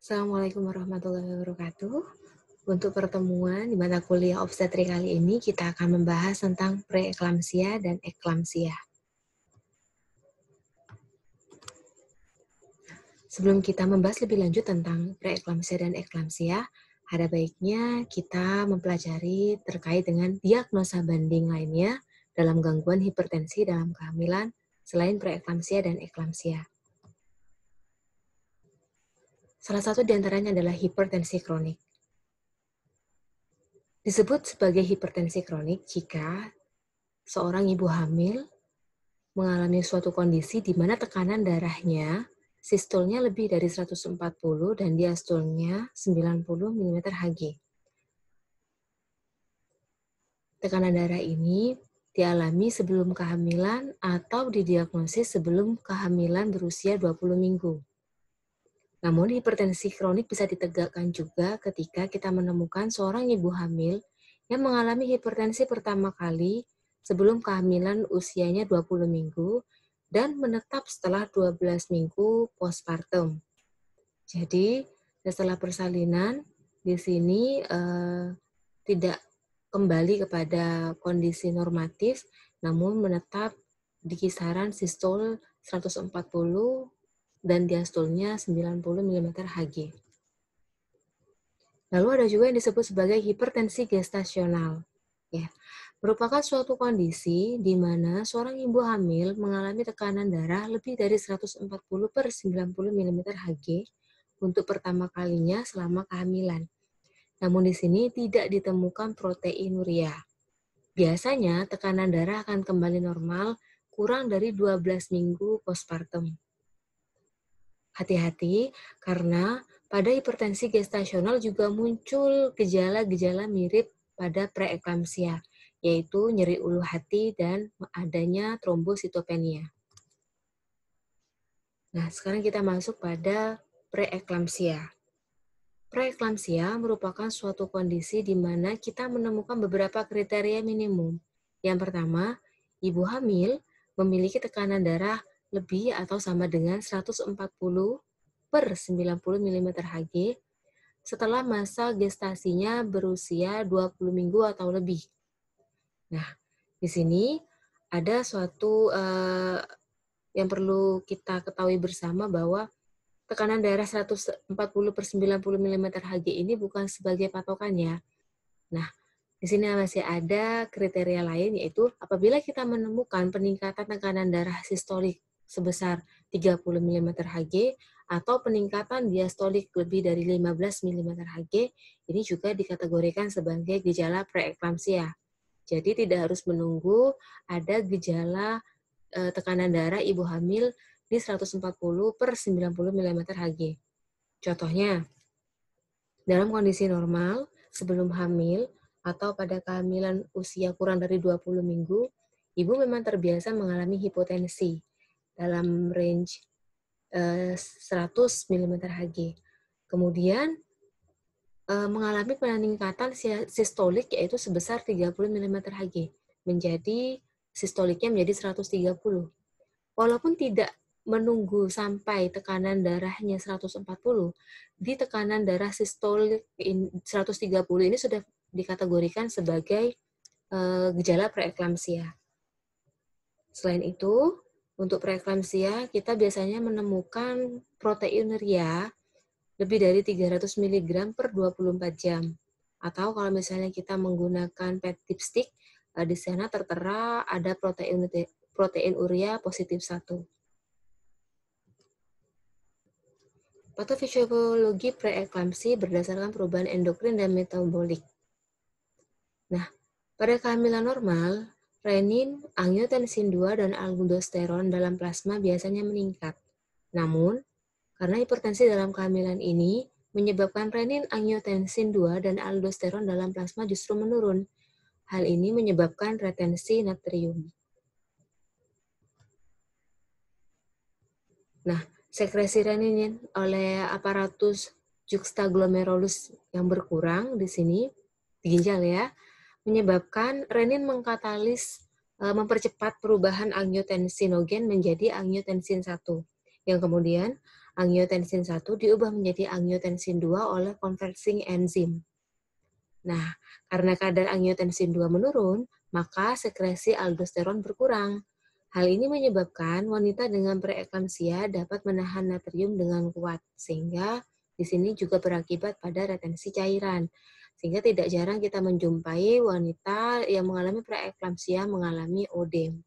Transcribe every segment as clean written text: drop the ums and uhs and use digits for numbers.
Assalamualaikum warahmatullahi wabarakatuh. Untuk pertemuan di mata kuliah obstetrik kali ini, kita akan membahas tentang preeklamsia dan eklamsia. Sebelum kita membahas lebih lanjut tentang preeklamsia dan eklamsia, ada baiknya kita mempelajari terkait dengan diagnosa banding lainnya dalam gangguan hipertensi dalam kehamilan selain preeklamsia dan eklamsia. Salah satu di antaranya adalah hipertensi kronik. Disebut sebagai hipertensi kronik jika seorang ibu hamil mengalami suatu kondisi di mana tekanan darahnya, sistolnya lebih dari 140 dan diastolnya 90 mm/Hg. Tekanan darah ini dialami sebelum kehamilan atau didiagnosis sebelum kehamilan berusia 20 minggu. Namun, hipertensi kronik bisa ditegakkan juga ketika kita menemukan seorang ibu hamil yang mengalami hipertensi pertama kali sebelum kehamilan usianya 20 minggu dan menetap setelah 12 minggu postpartum. Jadi, setelah persalinan, di sini tidak kembali kepada kondisi normatif, namun menetap di kisaran sistol 140 dan diastolnya 90 mm/Hg. Lalu ada juga yang disebut sebagai hipertensi gestasional. Ya, merupakan suatu kondisi di mana seorang ibu hamil mengalami tekanan darah lebih dari 140/90 mm/Hg untuk pertama kalinya selama kehamilan. Namun di sini tidak ditemukan proteinuria. Biasanya tekanan darah akan kembali normal kurang dari 12 minggu postpartum. Hati-hati karena pada hipertensi gestasional juga muncul gejala-gejala mirip pada preeklamsia, yaitu nyeri ulu hati dan adanya trombositopenia. Nah, sekarang kita masuk pada preeklamsia. Preeklamsia merupakan suatu kondisi di mana kita menemukan beberapa kriteria minimum. Yang pertama, ibu hamil memiliki tekanan darah lebih atau sama dengan 140/90 mm/Hg setelah masa gestasinya berusia 20 minggu atau lebih. Nah, di sini ada suatu yang perlu kita ketahui bersama bahwa tekanan darah 140/90 mm/Hg ini bukan sebagai patokannya. Nah, di sini masih ada kriteria lain, yaitu apabila kita menemukan peningkatan tekanan darah sistolik sebesar 30 mm/Hg atau peningkatan diastolik lebih dari 15 mm/Hg, ini juga dikategorikan sebagai gejala preeklamsia. Jadi tidak harus menunggu ada gejala tekanan darah ibu hamil di 140/90 mm/Hg. Contohnya, dalam kondisi normal, sebelum hamil atau pada kehamilan usia kurang dari 20 minggu, ibu memang terbiasa mengalami hipotensi dalam range 100 mm/Hg. Kemudian, mengalami peningkatan sistolik yaitu sebesar 30 mm/Hg. Sistoliknya menjadi 130. Walaupun tidak menunggu sampai tekanan darahnya 140, di tekanan darah sistolik 130 ini sudah dikategorikan sebagai gejala preeklamsia. Selain itu, untuk preeklamsia kita biasanya menemukan proteinuria lebih dari 300 mg per 24 jam. Atau kalau misalnya kita menggunakan PET dipstick, di sana tertera ada proteinuria positif 1. Patofisiologi preeklamsi berdasarkan perubahan endokrin dan metabolik. Nah, pada kehamilan normal, renin, angiotensin 2, dan aldosteron dalam plasma biasanya meningkat. Namun, karena hipertensi dalam kehamilan ini menyebabkan renin, angiotensin 2, dan aldosteron dalam plasma justru menurun. Hal ini menyebabkan retensi natrium. Nah, sekresi renin oleh aparatus juxtaglomerulus yang berkurang di sini, di ginjal ya, menyebabkan renin mengkatalis mempercepat perubahan angiotensinogen menjadi angiotensin 1, yang kemudian Angiotensin 1 diubah menjadi angiotensin 2 oleh converting enzim. Nah, karena kadar angiotensin 2 menurun, maka sekresi aldosteron berkurang. Hal ini menyebabkan wanita dengan preeklamsia dapat menahan natrium dengan kuat, sehingga di sini juga berakibat pada retensi cairan. Sehingga tidak jarang kita menjumpai wanita yang mengalami preeklamsia mengalami ODEM.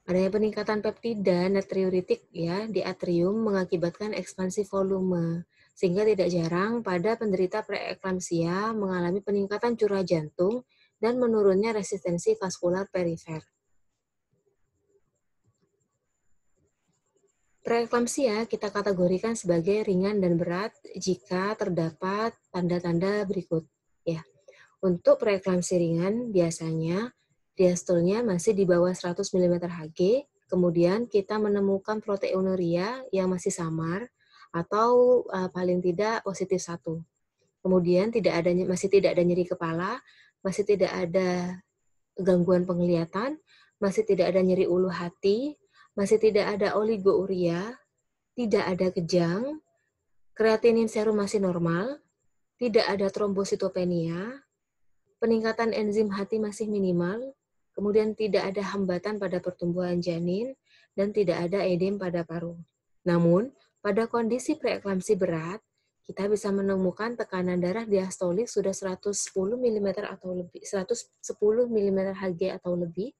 Adanya peningkatan peptida natriuretik ya di atrium mengakibatkan ekspansi volume, sehingga tidak jarang pada penderita preeklamsia mengalami peningkatan curah jantung dan menurunnya resistensi vaskular perifer. Preeklamsia kita kategorikan sebagai ringan dan berat jika terdapat tanda-tanda berikut. Ya, untuk preeklamsi ringan biasanya diastolnya masih di bawah 100 mm Hg, kemudian kita menemukan proteinuria yang masih samar atau paling tidak positif 1. Kemudian masih tidak ada nyeri kepala, masih tidak ada gangguan penglihatan, masih tidak ada nyeri ulu hati, masih tidak ada oligouria, tidak ada kejang, kreatinin serum masih normal, tidak ada trombositopenia, peningkatan enzim hati masih minimal, kemudian tidak ada hambatan pada pertumbuhan janin, dan tidak ada edem pada paru. Namun, pada kondisi preeklamsi berat, kita bisa menemukan tekanan darah diastolik sudah 110 mm atau lebih, 110 mm Hg atau lebih.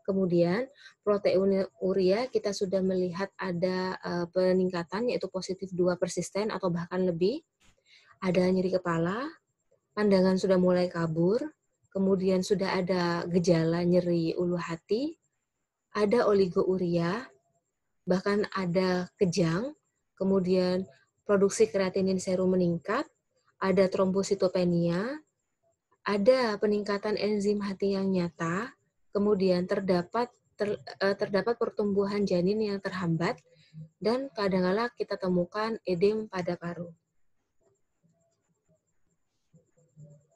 Kemudian proteinuria kita sudah melihat ada peningkatan yaitu positif 2 persisten atau bahkan lebih. Ada nyeri kepala, pandangan sudah mulai kabur, kemudian sudah ada gejala nyeri ulu hati, ada oligouria, bahkan ada kejang, kemudian produksi kreatinin serum meningkat, ada trombositopenia, ada peningkatan enzim hati yang nyata, kemudian terdapat pertumbuhan janin yang terhambat, dan kadang-kala kita temukan edem pada paru.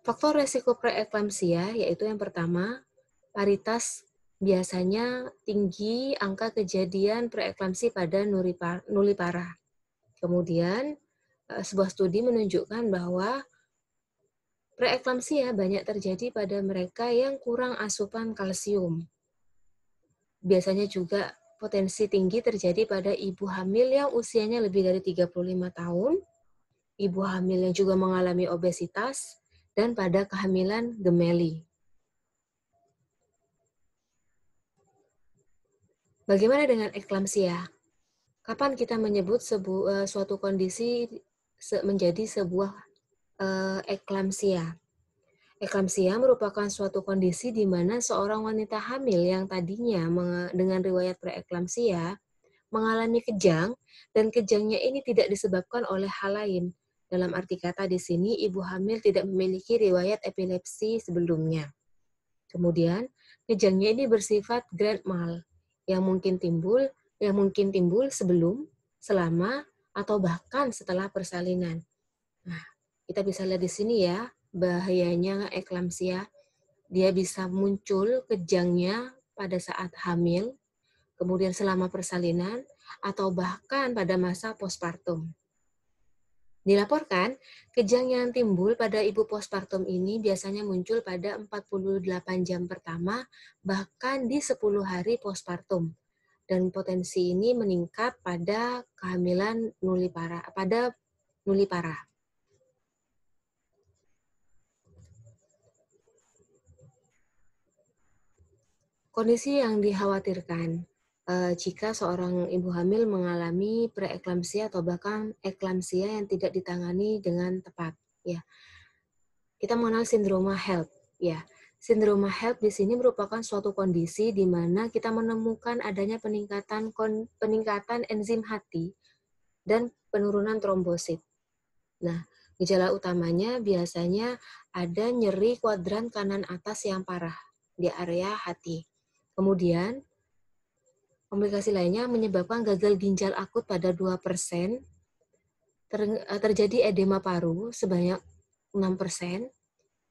Faktor resiko preeklamsia yaitu yang pertama, paritas biasanya tinggi angka kejadian preeklamsi pada nulipara. Kemudian, sebuah studi menunjukkan bahwa preeklamsia banyak terjadi pada mereka yang kurang asupan kalsium. Biasanya juga potensi tinggi terjadi pada ibu hamil yang usianya lebih dari 35 tahun, ibu hamil yang juga mengalami obesitas, dan pada kehamilan gemeli. Bagaimana dengan eklamsia? Kapan kita menyebut suatu kondisi menjadi sebuah eklamsia? Eklamsia merupakan suatu kondisi di mana seorang wanita hamil yang tadinya dengan riwayat preeklamsia mengalami kejang, dan kejangnya ini tidak disebabkan oleh hal lain. Dalam arti kata di sini, ibu hamil tidak memiliki riwayat epilepsi sebelumnya. Kemudian, kejangnya ini bersifat grand mal, yang mungkin timbul sebelum, selama, atau bahkan setelah persalinan. Nah, kita bisa lihat di sini ya, bahayanya eklamsia. Dia bisa muncul kejangnya pada saat hamil, kemudian selama persalinan, atau bahkan pada masa postpartum. Dilaporkan, kejang yang timbul pada ibu postpartum ini biasanya muncul pada 48 jam pertama, bahkan di 10 hari postpartum. Dan potensi ini meningkat pada kehamilan nulipara. Kondisi yang dikhawatirkan jika seorang ibu hamil mengalami preeklamsia atau bahkan eklamsia yang tidak ditangani dengan tepat. Ya, kita mengenal sindroma HELP. Ya, sindroma HELP di sini merupakan suatu kondisi di mana kita menemukan adanya peningkatan enzim hati dan penurunan trombosit. Nah, gejala utamanya biasanya ada nyeri kuadran kanan atas yang parah di area hati. Kemudian, komplikasi lainnya menyebabkan gagal ginjal akut pada 2%, terjadi edema paru sebanyak 6%,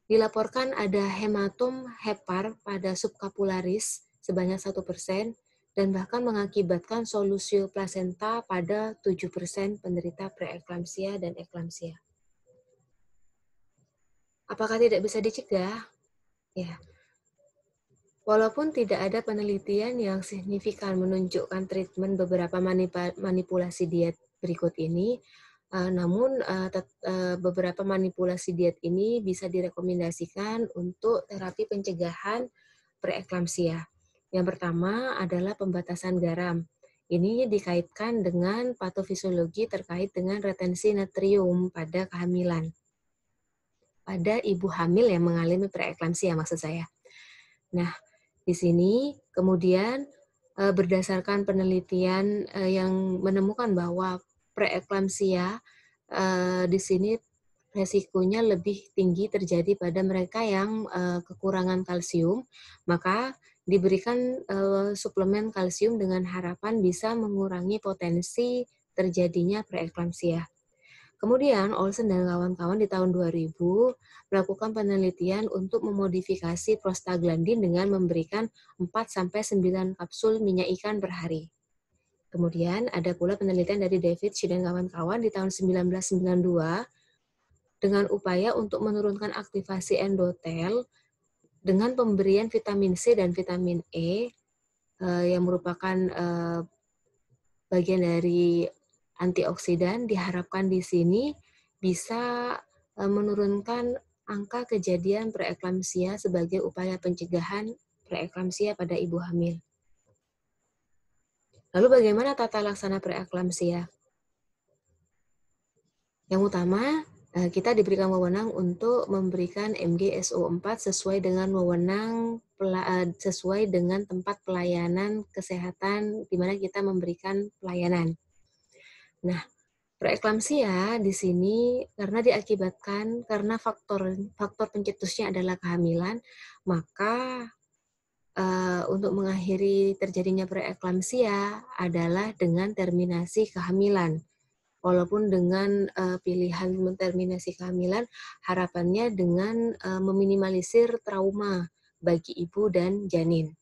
dilaporkan ada hematom hepar pada subkapularis sebanyak 1%, dan bahkan mengakibatkan solusio plasenta pada 7% penderita preeklamsia dan eklamsia. Apakah tidak bisa dicegah? Ya. Walaupun tidak ada penelitian yang signifikan menunjukkan treatment beberapa manipulasi diet berikut ini, namun beberapa manipulasi diet ini bisa direkomendasikan untuk terapi pencegahan preeklamsia. Yang pertama adalah pembatasan garam. Ini dikaitkan dengan patofisiologi terkait dengan retensi natrium pada kehamilan. Pada ibu hamil yang mengalami preeklamsia maksud saya. Nah, di sini kemudian berdasarkan penelitian yang menemukan bahwa preeklamsia di sini resikonya lebih tinggi terjadi pada mereka yang kekurangan kalsium, maka diberikan suplemen kalsium dengan harapan bisa mengurangi potensi terjadinya preeklamsia. Kemudian Olsen dan kawan-kawan di tahun 2000 melakukan penelitian untuk memodifikasi prostaglandin dengan memberikan 4-9 kapsul minyak ikan per hari. Kemudian ada pula penelitian dari David Shi dan kawan-kawan di tahun 1992 dengan upaya untuk menurunkan aktivasi endotel dengan pemberian vitamin C dan vitamin E yang merupakan bagian dari antioksidan, diharapkan di sini bisa menurunkan angka kejadian preeklamsia sebagai upaya pencegahan preeklamsia pada ibu hamil. Lalu bagaimana tata laksana preeklamsia? Yang utama, kita diberikan wewenang untuk memberikan MGSO4 sesuai dengan sesuai dengan tempat pelayanan kesehatan di mana kita memberikan pelayanan. Nah, preeklamsia di sini karena diakibatkan karena faktor pencetusnya adalah kehamilan, maka untuk mengakhiri terjadinya preeklamsia adalah dengan terminasi kehamilan. Walaupun dengan pilihan terminasi kehamilan, harapannya dengan meminimalisir trauma bagi ibu dan janin.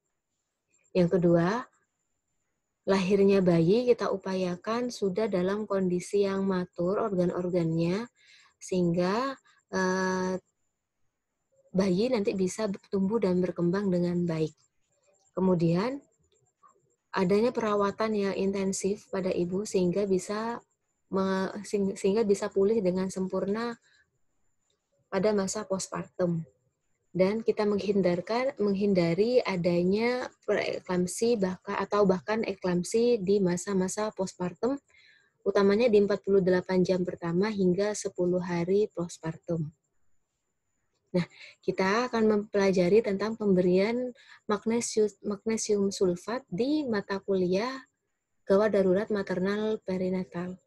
Yang kedua, lahirnya bayi kita upayakan sudah dalam kondisi yang matur organ-organnya, sehingga bayi nanti bisa tumbuh dan berkembang dengan baik. Kemudian, adanya perawatan yang intensif pada ibu sehingga bisa pulih dengan sempurna pada masa postpartum. Dan kita menghindari adanya preeklamsi bahkan eklamsi di masa-masa postpartum, utamanya di 48 jam pertama hingga 10 hari postpartum. Nah, kita akan mempelajari tentang pemberian magnesium sulfat di mata kuliah gawat darurat maternal perinatal.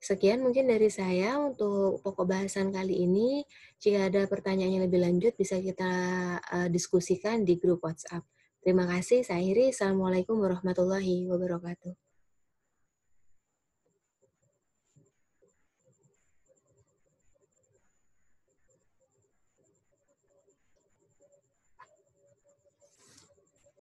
Sekian mungkin dari saya untuk pokok bahasan kali ini. Jika ada pertanyaan yang lebih lanjut, bisa kita diskusikan di grup WhatsApp. Terima kasih, saya akhiri. Assalamualaikum warahmatullahi wabarakatuh.